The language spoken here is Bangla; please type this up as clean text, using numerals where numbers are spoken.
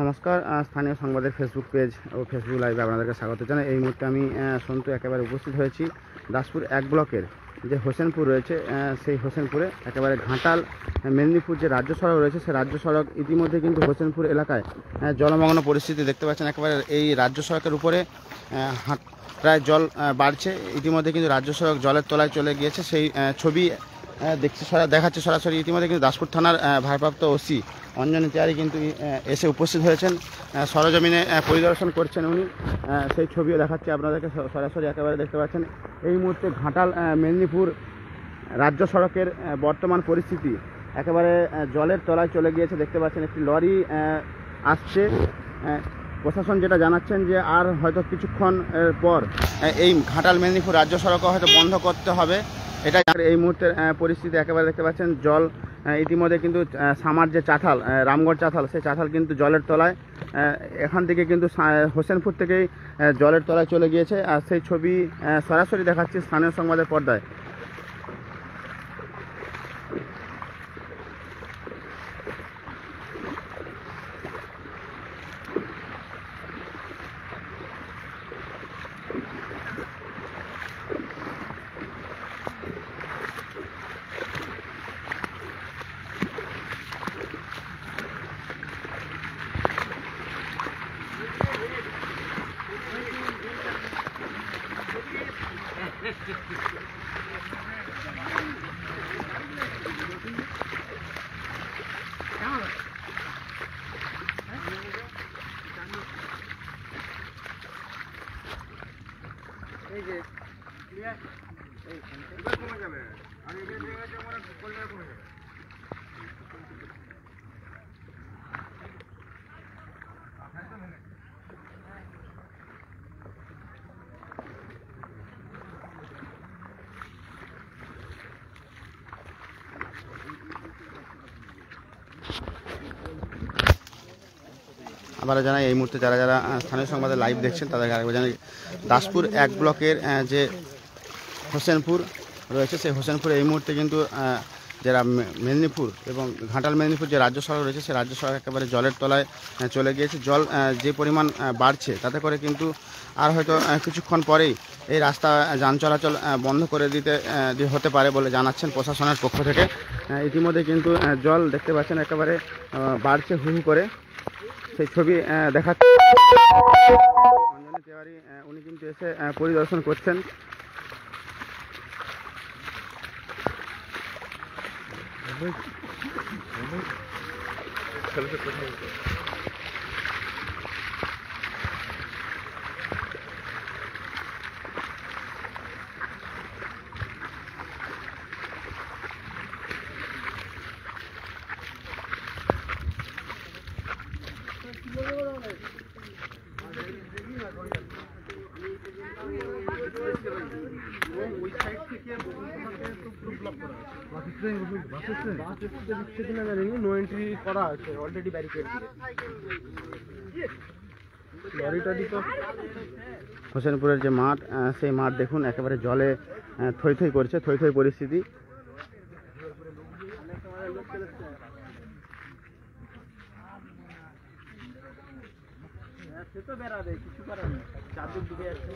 নমস্কার, স্থানীয় সংবাদের ফেসবুক পেজ ও ফেসবুক লাইভে আপনাদেরকে স্বাগত জানাই। এই মুহূর্তে আমি সন্তু একেবারে উপস্থিত হয়েছি দাসপুর 1 ব্লকের যে হোসেনপুর রয়েছে, সেই হোসেনপুরে একেবারে ঘাটাল মেদিনীপুর যে রাজ্য সড়ক রয়েছে, সেই রাজ্য সড়ক ইতিমধ্যে কিন্তু হোসেনপুর এলাকায় জলমগ্ন পরিস্থিতি দেখতে পাচ্ছেন। একেবারে এই রাজ্য সড়কের উপরে প্রায় জল বাড়ছে। ইতিমধ্যে কিন্তু রাজ্য সড়ক জলের তলায় চলে গিয়েছে, সেই ছবি দেখাচ্ছে সরাসরি। ইতিমধ্যে কিন্তু দাসপুর থানার ভারপ্রাপ্ত ওসি অঞ্জনী তিওয়ারি কিন্তু এসে উপস্থিত হয়েছেন, সরজমিনে পরিদর্শন করছেন উনি। সেই ছবিও দেখাচ্ছে আপনাদেরকে সরাসরি, একেবারে দেখতে পাচ্ছেন। এই মুহূর্তে ঘাটাল মেদিনীপুর রাজ্য সড়কের বর্তমান পরিস্থিতি একেবারে জলের তলায় চলে গিয়েছে। দেখতে পাচ্ছেন একটি লরি আসছে। প্রশাসন যেটা জানাচ্ছেন যে আর হয়তো কিছুক্ষণ পর এই ঘাটাল মেদিনীপুর রাজ্য সড়কও হয়তো বন্ধ করতে হবে। এটা এই মুহূর্তের পরিস্থিতি একেবারে দেখতে পাচ্ছেন। জল ইতিমধ্যে কিন্তু সামার যে চাঁথাল, রামগড় চাঁথাল, সেই চাঁথাল কিন্তু জলের তলায়। এখান থেকে কিন্তু হোসেনপুর থেকেই জলের তলায় চলে গিয়েছে। আর সেই ছবি সরাসরি দেখাচ্ছি স্থানীয় সংবাদের পর্দায়। আবার জানাই এই মুহূর্তে যারা যারা স্থানীয় সংবাদে লাইভ দেখছেন তাদেরকে আরেকবার জানাই, দাসপুর 1 ব্লকের যে হোসেনপুর রয়েছে, সেই হোসেনপুরে এই মুহূর্তে কিন্তু যারা মেদিনীপুর এবং ঘাটাল মেদিনীপুর যে রাজ্য সড়ক রয়েছে, সেই রাজ্য সড়ক একেবারে জলের তলায় চলে গিয়েছে। জল যে পরিমাণ বাড়ছে, তাতে করে কিন্তু আর হয়তো কিছুক্ষণ পরেই এই রাস্তা যান চলাচল বন্ধ করে দিতে হতে পারে বলে জানাচ্ছেন প্রশাসনের পক্ষ থেকে। ইতিমধ্যে কিন্তু জল দেখতে পাচ্ছেন একেবারে বাড়ছে হু হু করে। সেই ছবি দেখাচ্ছে অঞ্জনী তিওয়ারি, উনি কিন্তু এসে পরিদর্শন করছেন। নো এন্ট্রি করা আছে অলরেডি ব্যারিকেড দিয়ে। হোসেনপুরের যে মাঠ, সেই মাঠ দেখুন একেবারে জলে থই থই করছে, থই থই পরিস্থিতি। সে তো বেড়াবে, কিছু করার নেই, চারদিক ডুবে যাচ্ছে।